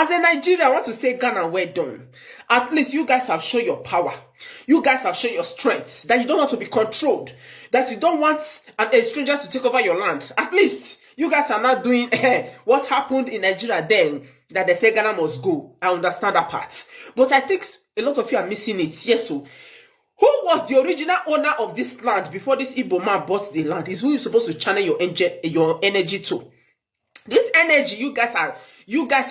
As a Nigerian, I want to say Ghana, well done. At least you guys have shown your power. You guys have shown your strength. That you don't want to be controlled. That you don't want a stranger to take over your land. At least you guys are not doing what happened in Nigeria then. That they say Ghana must go. I understand that part. But I think a lot of you are missing it. Yes, so who was the original owner of this land before this Igbo man bought the land? Is who you're supposed to channel your energy to. This energy you guys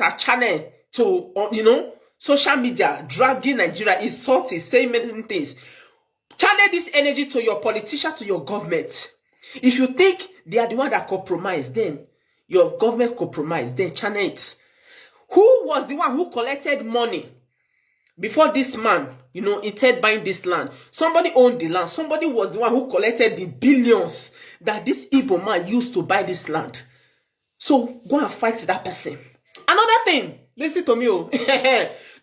are channeling to, social media, dragging Nigeria, insulting, saying many things. Channel this energy to your politician, to your government. If you think they are the one that compromised, then your government compromised, then channel it. Who was the one who collected money before this man, intended buying this land? Somebody owned the land. Somebody was the one who collected the billions that this Igbo man used to buy this land. So go and fight that person. Another thing, listen to me.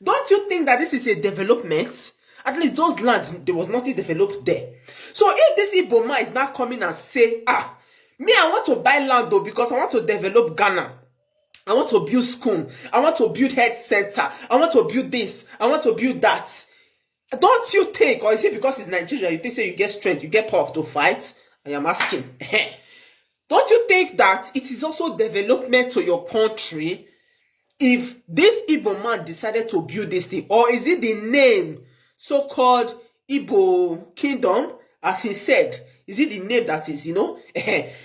Don't you think that this is a development? At least those lands, there was nothing developed there. So if this Igbo man is now coming and say, me, I want to buy land though because I want to develop Ghana. I want to build school. I want to build health center. I want to build this. I want to build that. Don't you think, or is it because it's Nigeria, you think say you get strength, you get power to fight? I am asking. Don't you think that it is also development to your country if this Igbo man decided to build this thing? Or is it the name, so-called Igbo kingdom, as he said? Is it the name that is, you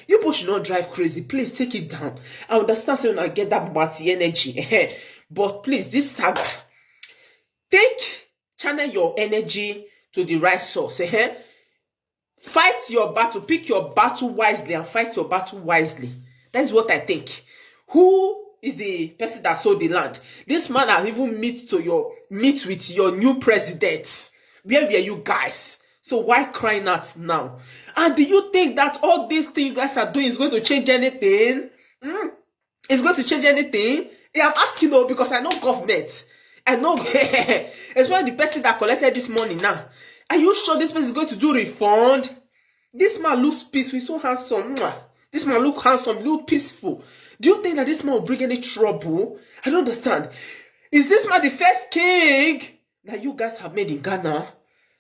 people should not drive crazy. Please take it down. I understand so I get that batty energy. But please, this saga, channel your energy to the right source. Fight your battle, pick your battle wisely and fight your battle wisely. That is what I think. Who is the person that sold the land? This man has even meet with your new president. Where were you guys? So why crying out now? And do you think that all these things you guys are doing is going to change anything? It's going to change anything? Yeah, I'm asking though because I know government. I know it's one of the person that collected this money now. Are you sure this person is going to do refund? This man looks peaceful, he's so handsome. This man looks handsome, look peaceful. Do you think that this man will bring any trouble? I don't understand. Is this man the first king that you guys have made in Ghana?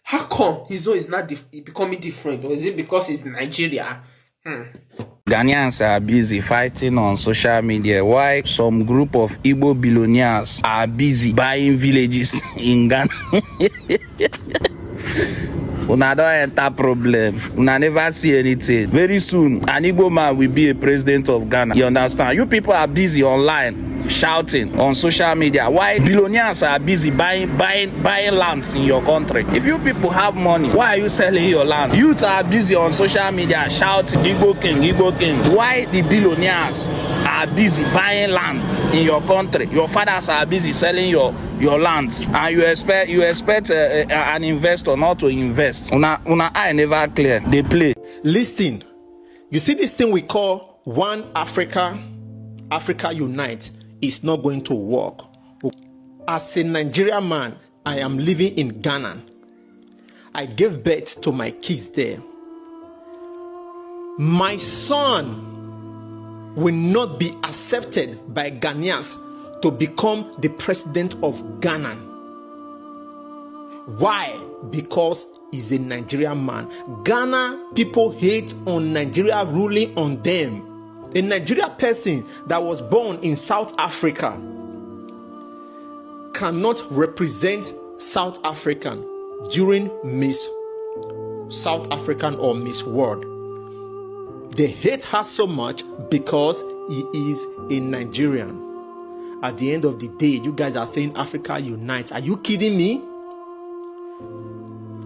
How come he's not becoming different? Or is it because he's Nigeria? Ghanaians are busy fighting on social media while some group of Igbo billionaires are busy buying villages in Ghana. Una don't enter problem. Una never see anything. Very soon, an Igbo man will be a president of Ghana. You understand? You people are busy online, shouting on social media. Why billionaires are busy buying lands in your country? If you people have money, why are you selling your land? Youth are busy on social media, shouting Igbo king, Igbo king. Why the billionaires are busy buying land in your country? Your fathers are busy selling your lands, and you expect an investor not to invest. Una eye never clear. They play. Listen, you see this thing we call One Africa Unite is not going to work. As a Nigerian man, I am living in Ghana. I gave birth to my kids there. My son will not be accepted by Ghanaians to become the president of Ghana. Why? Because he's a Nigerian man. Ghana people hate on Nigeria ruling on them. A Nigerian person that was born in South Africa cannot represent South African during Miss South African or Miss World. They hate her so much because he is a Nigerian. At the end of the day, you guys are saying Africa Unite. Are you kidding me?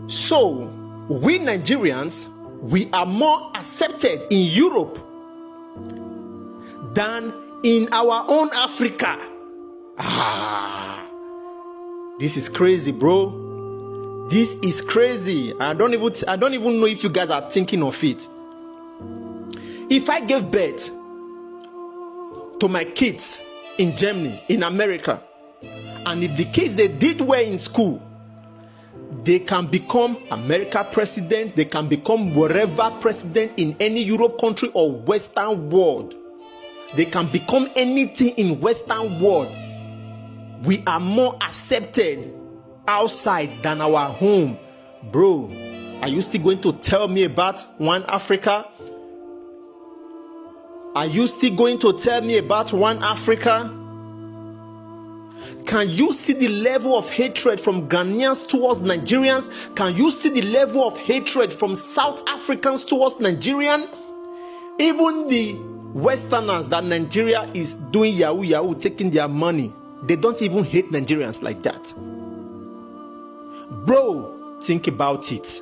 So, we Nigerians, we are more accepted in Europe than in our own Africa. This is crazy, bro. This is crazy. I don't even know if you guys are thinking of it. If I gave birth to my kids in Germany, in America, and if the kids they did well in school, they can become America president, they can become wherever president in any Europe country or Western world. They can become anything in Western world. We are more accepted outside than our home. Bro, are you still going to tell me about one Africa? Are you still going to tell me about one Africa? Can you see the level of hatred from Ghanaians towards Nigerians? Can you see the level of hatred from South Africans towards Nigerian? Even the Westerners that Nigeria is doing yahoo yahoo, taking their money, they don't even hate Nigerians like that. Bro, think about it.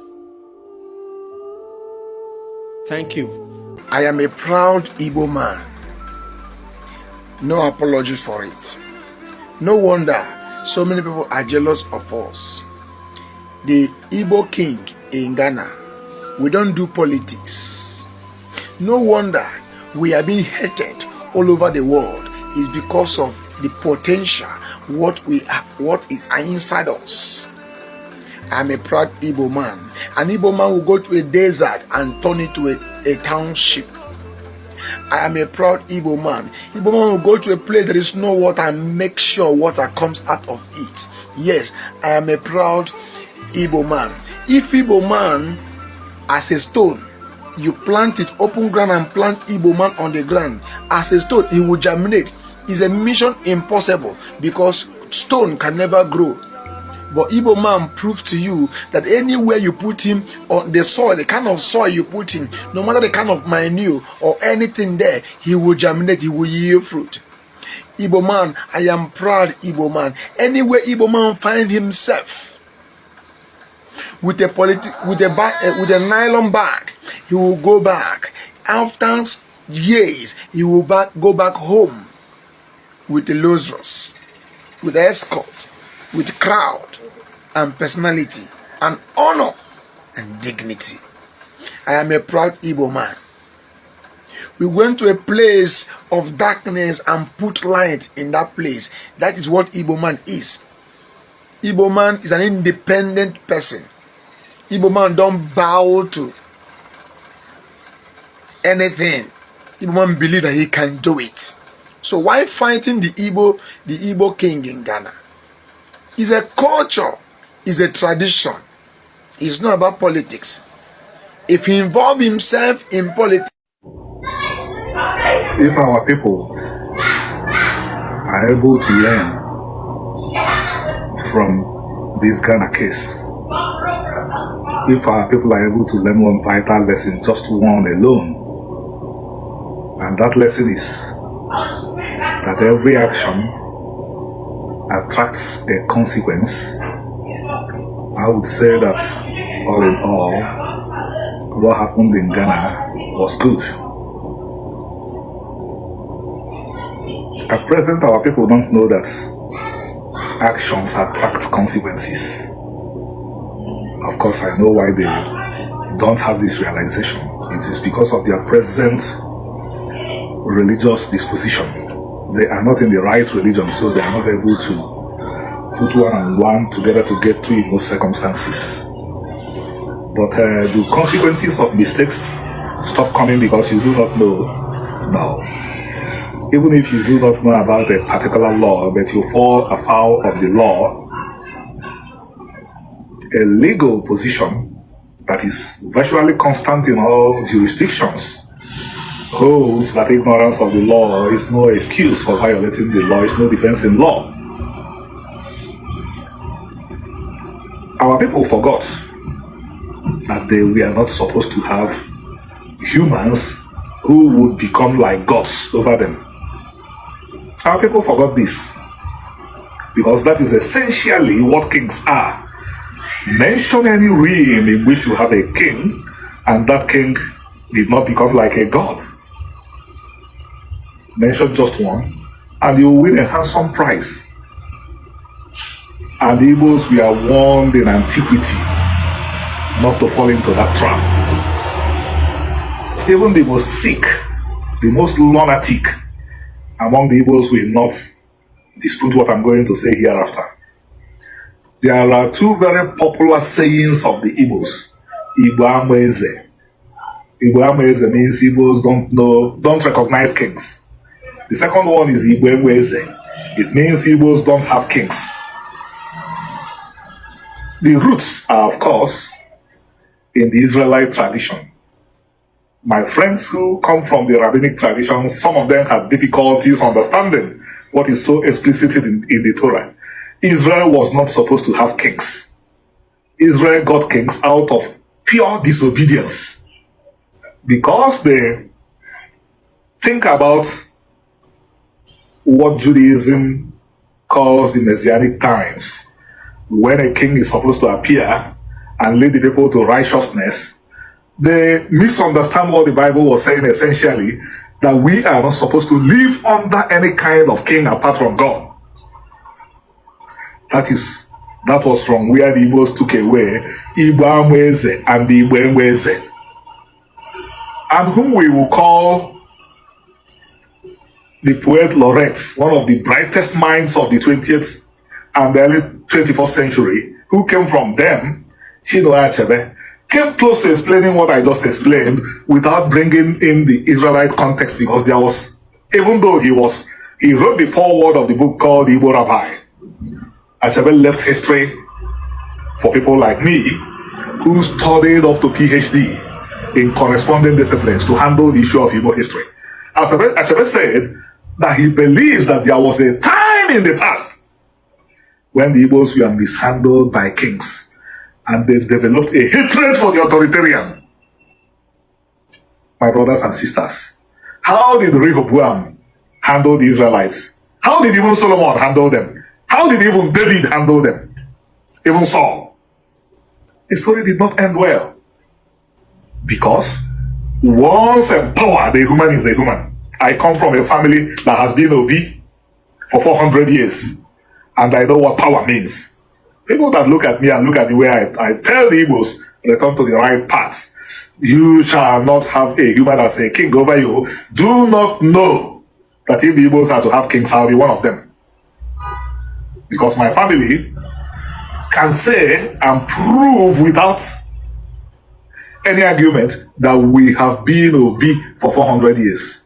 Thank you. I am a proud Igbo man. No apologies for it. No wonder so many people are jealous of us. The Igbo king in Ghana, we don't do politics. No wonder we are being hated all over the world. It's because of the potential, what is inside us. I'm a proud Igbo man. An Igbo man will go to a desert and turn it to a township. I am a proud Igbo man. Igbo man will go to a place there is no water and make sure water comes out of it. Yes, I am a proud Igbo man. If Igbo man as a stone, you plant it, open ground and plant Igbo man on the ground, as a stone, it will germinate. It's a mission impossible because stone can never grow. But Igbo man proves to you that anywhere you put him on the soil, the kind of soil you put him, no matter the kind of manure or anything there, he will germinate, he will yield fruit. Igbo man, I am proud Igbo man. Anywhere Igbo man find himself with a nylon bag, he will go back. After years, he will go back home with the luxurious, with the escort, with crowd and personality and honor and dignity. I am a proud Igbo man. We went to a place of darkness and put light in that place. That is what Igbo man is. Igbo man is an independent person. Igbo man don't bow to anything. Igbo man believe that he can do it. So why fighting the Igbo king in Ghana? It's a culture, it's a tradition. It's not about politics. If he involve himself in politics, if our people are able to learn from this Ghana case, if our people are able to learn one vital lesson, just one alone, and that lesson is that every action attracts a consequence, I would say that all in all, what happened in Ghana was good. At present, our people don't know that actions attract consequences. Of course, I know why they don't have this realization. It is because of their present religious disposition. They are not in the right religion, so they are not able to put one and one together to get two in most circumstances. But do consequences of mistakes stop coming because you do not know? No. Even if you do not know about a particular law, but you fall afoul of the law, a legal position that is virtually constant in all jurisdictions holds that ignorance of the law is no excuse for violating the law, is no defense in law. Our people forgot that we are not supposed to have humans who would become like gods over them. Our people forgot this because that is essentially what kings are. Mention any realm in which you have a king and that king did not become like a god. Mention just one and you will win a handsome prize. And the Igbos were warned in antiquity not to fall into that trap. Even the most sick, the most lunatic among the Igbos will not dispute what I'm going to say hereafter. There are two very popular sayings of the Igbos. Igbo Ameze. Igbo Ameze means Igbos don't recognize kings. The second one is Igbo Ameze. It means Igbos don't have kings. The roots are, of course, in the Israelite tradition. My friends who come from the rabbinic tradition, some of them had difficulties understanding what is so explicit in the Torah. Israel was not supposed to have kings. Israel got kings out of pure disobedience because they think about what Judaism calls the Messianic times, when a king is supposed to appear and lead the people to righteousness. They misunderstand what the Bible was saying, essentially, that we are not supposed to live under any kind of king apart from God. That was from where the Igbos took away Igbo Amweze and the Igbo Enweze, and whom we will call the poet laureate, one of the brightest minds of the 20th and the early 21st century, who came from them, Chinua Achebe, came close to explaining what I just explained without bringing in the Israelite context, because there was, even though he wrote the foreword of the book called Igbo Rabbi, Achebe left history for people like me who studied up to PhD in corresponding disciplines to handle the issue of Igbo history. Achebe said that he believes that there was a time in the past when the Igbos were mishandled by kings and they developed a hatred for the authoritarian. My brothers and sisters, how did Rehoboam handle the Israelites? How did even Solomon handle them? How did even David handle them? Even Saul? The story did not end well. Because once empowered, a human is a human. I come from a family that has been Obi for 400 years. And I know what power means. People that look at me and look at the way I tell the Igbos, return to the right path. You shall not have a human as a king over you. Do not know that if the Igbos are to have kings, I'll be one of them. Because my family can say and prove without any argument that we have been Obi for 400 years.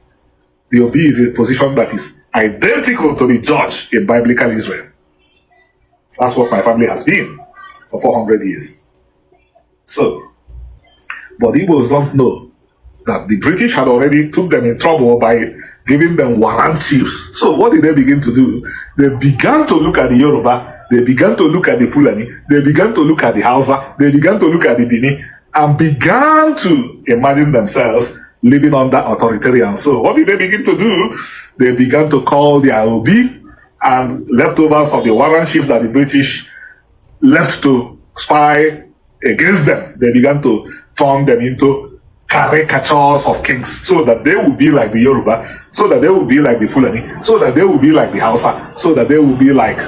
The Obi is a position that is identical to the judge in biblical Israel. That's what my family has been for 400 years. So, but the Igbos don't know that the British had already put them in trouble by giving them warrant chiefs. So what did they begin to do? They began to look at the Yoruba, they began to look at the Fulani, they began to look at the Hausa, they began to look at the Bini, and began to imagine themselves living under authoritarian. So what did they begin to do? They began to call their Obi and leftovers of the warrant chiefs that the British left to spy against them. They began to turn them into caricatures of kings, so that they would be like the Yoruba, so that they would be like the Fulani, so that they would be like the Hausa, so that they would be like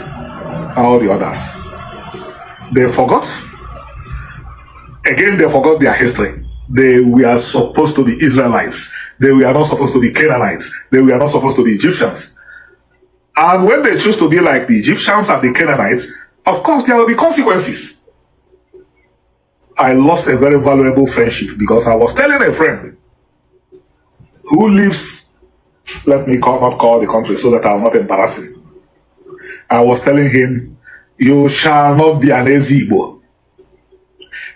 all the others. They forgot. Again, they forgot their history. They were supposed to be Israelites. They were not supposed to be Canaanites. They were not supposed to be Egyptians. And when they choose to be like the Egyptians and the Canaanites, of course there will be consequences. I lost a very valuable friendship because I was telling a friend who lives, let me not call the country so that I'm not embarrassing. I was telling him, you shall not be an Igbo.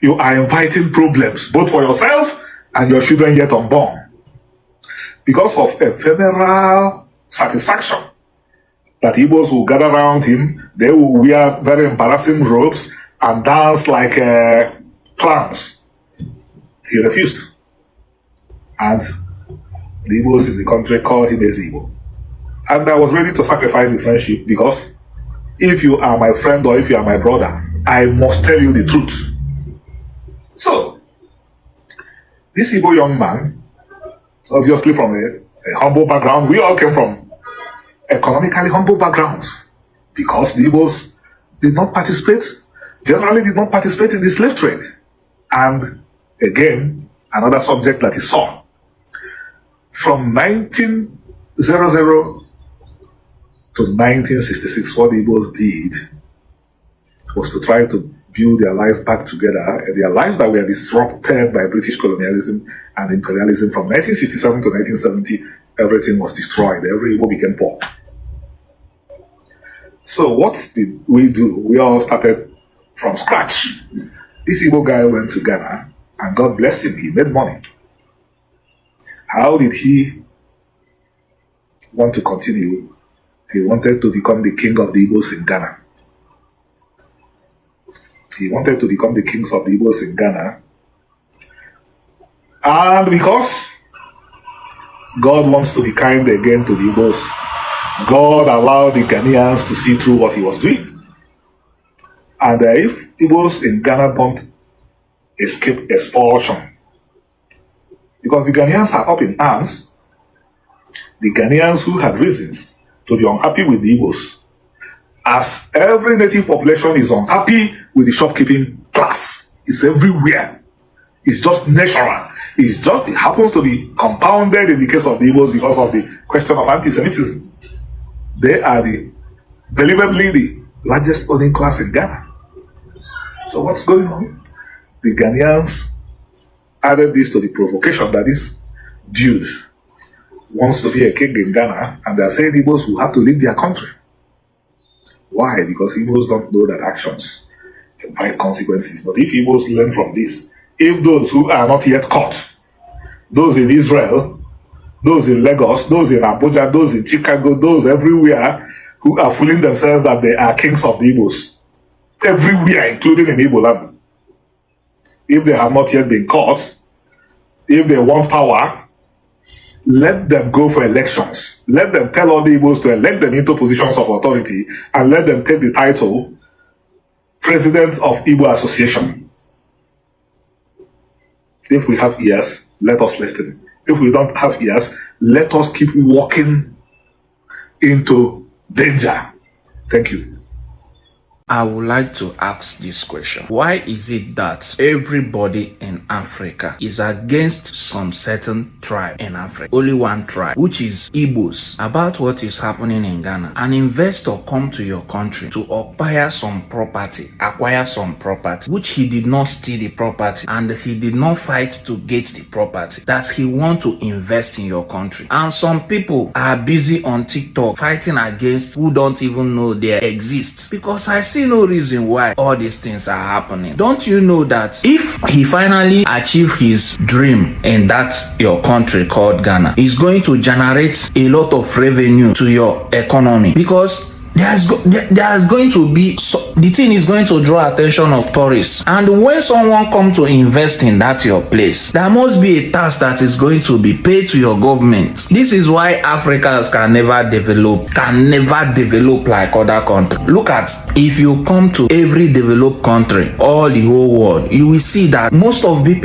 You are inviting problems both for yourself and your children yet unborn because of ephemeral satisfaction that Igbos will gather around him. They will wear very embarrassing robes and dance like clowns. He refused. And the Igbos in the country called him as Igbo. And I was ready to sacrifice the friendship because if you are my friend or if you are my brother, I must tell you the truth. So, this Igbo young man, obviously from a humble background, we all came from economically humble backgrounds because the Igbos generally did not participate in the slave trade. And again, another subject that he saw. From 1900 to 1966, what the Igbos did was to try to build their lives back together, their lives that were disrupted by British colonialism and imperialism. From 1967 to 1970, everything was destroyed. Every Igbo became poor. So what did we do? We all started from scratch. This Igbo guy went to Ghana and God blessed him. He made money. How did he want to continue? He wanted to become the king of the Igbos in Ghana. He wanted to become the kings of the Igbos in Ghana. And because God wants to be kind again to the Igbos, God allowed the Ghanaians to see through what he was doing. And if Igbos in Ghana don't escape expulsion, because the Ghanaians are up in arms, the Ghanaians who had reasons to be unhappy with the Igbos, as every native population is unhappy with the shopkeeping class. It's everywhere. It's just natural. It happens to be compounded in the case of the Igbos because of the question of anti-Semitism. They are believably the largest owning class in Ghana. So what's going on? The Ghanaians added this to the provocation that this dude wants to be a king in Ghana, and they are saying Igbos will have to leave their country. Why? Because Igbos don't know that actions invite consequences. But if Igbos learn from this, if those who are not yet caught, those in Israel, those in Lagos, those in Abuja, those in Chicago, those everywhere who are fooling themselves that they are kings of the Igbos, everywhere, including in Igbo land, if they have not yet been caught, if they want power, let them go for elections. Let them tell all the Igbos to elect them into positions of authority and let them take the title President of Igbo Association. If we have ears, let us listen. If we don't have ears, let us keep walking into danger. Thank you. I would like to ask this question. Why is it that everybody in Africa is against some certain tribe in Africa? Only one tribe, which is Igbos. About what is happening in Ghana. An investor come to your country to acquire some property, which he did not steal the property and he did not fight to get the property, that he want to invest in your country. And some people are busy on TikTok fighting against who don't even know they exist. Because I see no reason why all these things are happening. Don't you know that if he finally achieve his dream in that your country called Ghana, he's going to generate a lot of revenue to your economy? Because there's going to be the thing is going to draw attention of tourists, and when someone come to invest in that your place, there must be a tax that is going to be paid to your government. This is why Africans can never develop like other countries. Look at, if you come to every developed country, all the whole world, you will see that most of the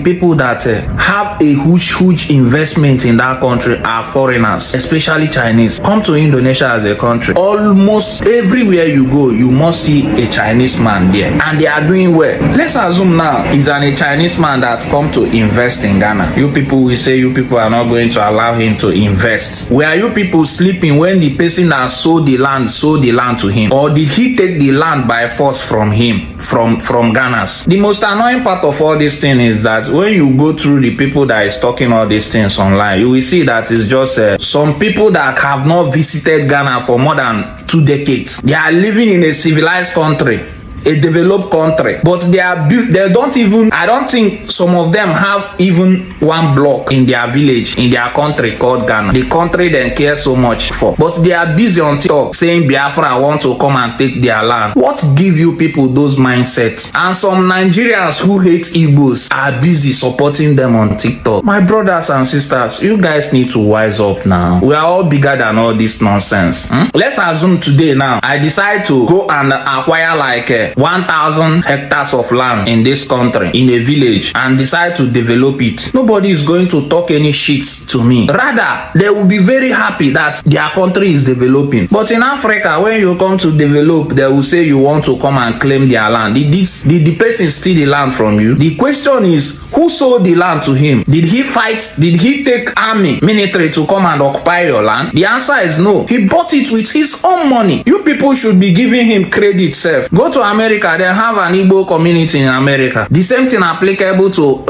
people that have a huge investment in that country are foreigners, especially Chinese. Come to Indonesia as a country, almost everywhere you go, you must see a Chinese man there, and they are doing well. Let's assume now is a Chinese man that come to invest in Ghana. You people will say you people are not going to allow him to invest. Were you people sleeping when the person that sold the land to him, or did he take the land by force from him, from Ghana's? The most annoying part of all this thing is that when you go through the people that is talking all these things online, you will see that it's just some people that have not visited Ghana for more than 2 decades. They are living in a civilized country, a developed country, but they don't even, I don't think some of them have even one block in their village, in their country called Ghana, the country they care so much for. But they are busy on TikTok saying Biafra want to come and take their land. What give you people those mindsets? And some Nigerians who hate Igbos are busy supporting them on TikTok. My brothers and sisters, you guys need to wise up now. We are all bigger than all this nonsense. Let's assume today now I decide to go and acquire like 1,000 hectares of land in this country, in a village, and decide to develop it. Nobody is going to talk any shit to me. Rather, they will be very happy that their country is developing. But in Africa, when you come to develop, they will say you want to come and claim their land. Did the person steal the land from you? The question is, who sold the land to him? Did he fight? Did he take army, military to come and occupy your land? The answer is no. He bought it with his own money. You people should be giving him credit, self. Go to America America, they have an Igbo community in America. The same thing applicable to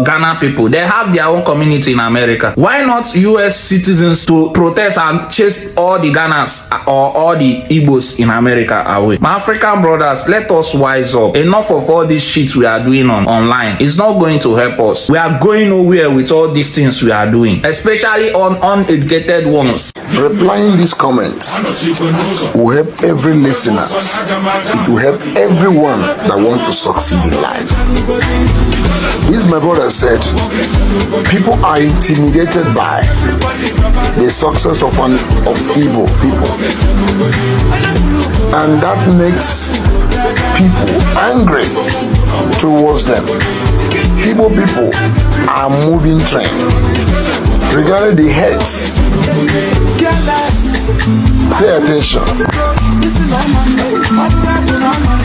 Ghana people. They have their own community in America. Why not US citizens to protest and chase all the Ghanaians or all the Igbos in America away? My African brothers, let us wise up. Enough of all this shit we are doing online. It's not going to help us. We are going nowhere with all these things we are doing, especially on uneducated ones. Replying these comments will help every listener. It will help everyone that wants to succeed in life. This, my brother said, people are intimidated by the success of Igbo people, and that makes people angry towards them. Igbo people are moving train. Regarding the heads, pay attention.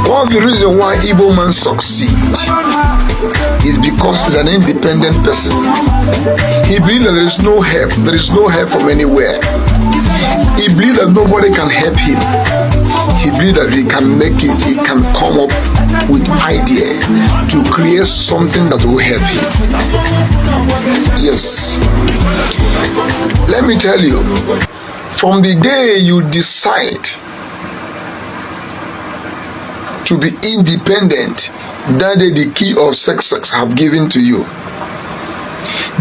One of the reasons why Igbo man succeed is because he's an independent person. He believes that there is no help. There is no help from anywhere. He believes that nobody can help him. He believes that he can make it. He can come up with idea to create something that will help him. Yes. Let me tell you, from the day you decide to be independent, that day the key of success have given to you.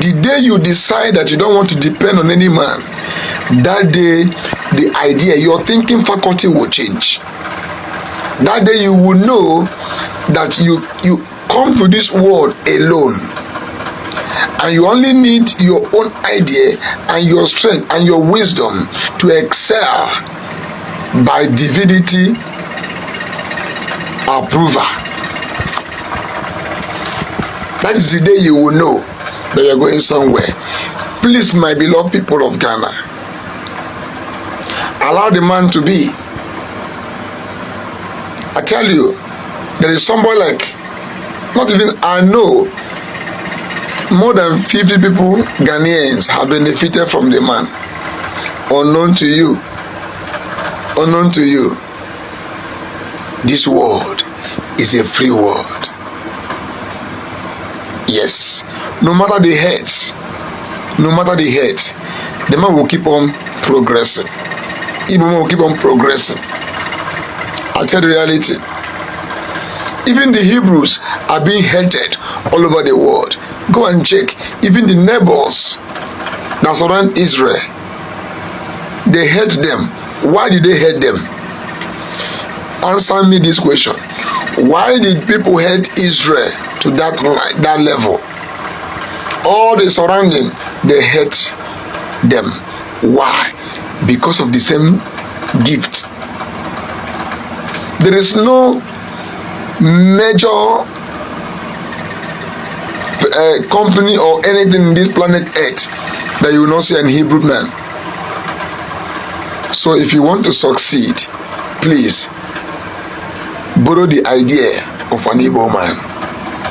The day you decide that you don't want to depend on any man, that day the idea, your thinking faculty will change. That day you will know that you come to this world alone, and you only need your own idea and your strength and your wisdom to excel by divinity approval. That is the day you will know that you're going somewhere. Please, my beloved people of Ghana, allow the man to be. I tell you, there is somebody like, not even I know, more than 50 people, Ghanaians, have benefited from the man. Unknown to you. Unknown to you. This world is a free world. Yes. No matter the hate, the man will keep on progressing. Igbo man will keep on progressing. I'll tell the reality. Even the Hebrews are being hated all over the world. Go and check. Even the neighbors that surround Israel, they hate them. Why did they hate them? Answer me this question. Why did people hate Israel to that level? All the surrounding, they hate them. Why? Because of the same gift. There is no major company or anything in this planet Earth that you will not see an Hebrew man. So if you want to succeed, please borrow the idea of an Igbo man.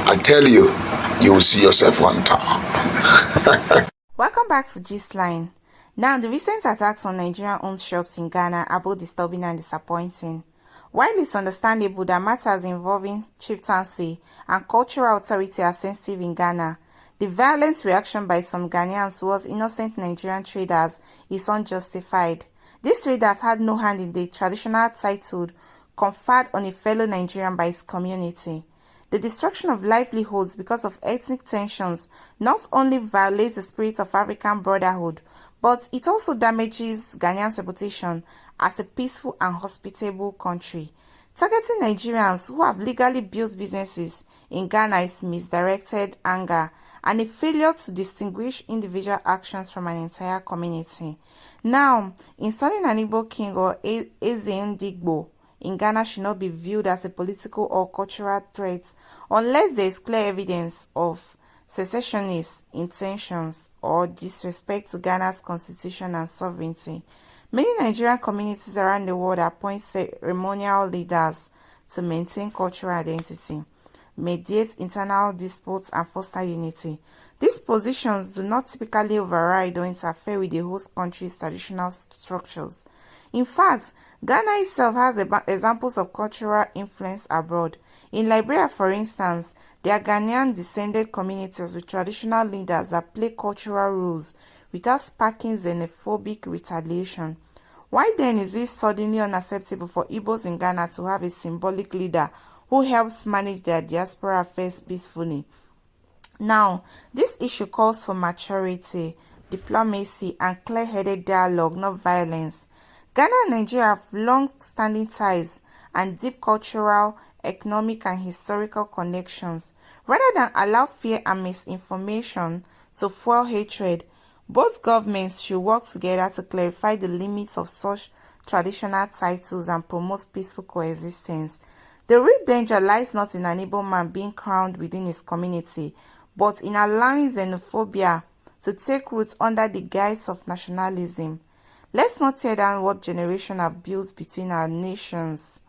I tell you, you will see yourself on top. Welcome back to Gistline. Now, the recent attacks on Nigerian-owned shops in Ghana are both disturbing and disappointing. While it's understandable that matters involving chieftaincy and cultural authority are sensitive in Ghana, the violent reaction by some Ghanaians towards innocent Nigerian traders is unjustified. These traders had no hand in the traditional title conferred on a fellow Nigerian by his community. The destruction of livelihoods because of ethnic tensions not only violates the spirit of African brotherhood, but it also damages Ghanaians' reputation as a peaceful and hospitable country. Targeting Nigerians who have legally built businesses in Ghana is misdirected anger and a failure to distinguish individual actions from an entire community. Now, installing an Igbo king or Eze-Ndigbo in Ghana should not be viewed as a political or cultural threat unless there is clear evidence of secessionist intentions or disrespect to Ghana's constitution and sovereignty. Many Nigerian communities around the world appoint ceremonial leaders to maintain cultural identity, mediate internal disputes, and foster unity. These positions do not typically override or interfere with the host country's traditional structures. In fact, Ghana itself has examples of cultural influence abroad. In Liberia, for instance, there are Ghanaian descended communities with traditional leaders that play cultural roles without sparking xenophobic retaliation. Why then is it suddenly unacceptable for Igbos in Ghana to have a symbolic leader who helps manage their diaspora affairs peacefully? Now, this issue calls for maturity, diplomacy, and clear-headed dialogue, not violence. Ghana and Nigeria have long-standing ties and deep cultural, economic, and historical connections. Rather than allow fear and misinformation to fuel hatred, both governments should work together to clarify the limits of such traditional titles and promote peaceful coexistence. The real danger lies not in an Igbo man being crowned within his community, but in allowing xenophobia to take root under the guise of nationalism. Let's not tear down what generations have built between our nations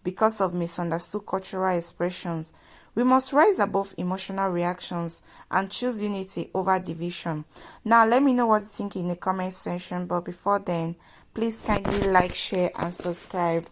because of misunderstood cultural expressions. We must rise above emotional reactions and choose unity over division. Now, let me know what you think in the comment section, but before then, please kindly like, share, and subscribe.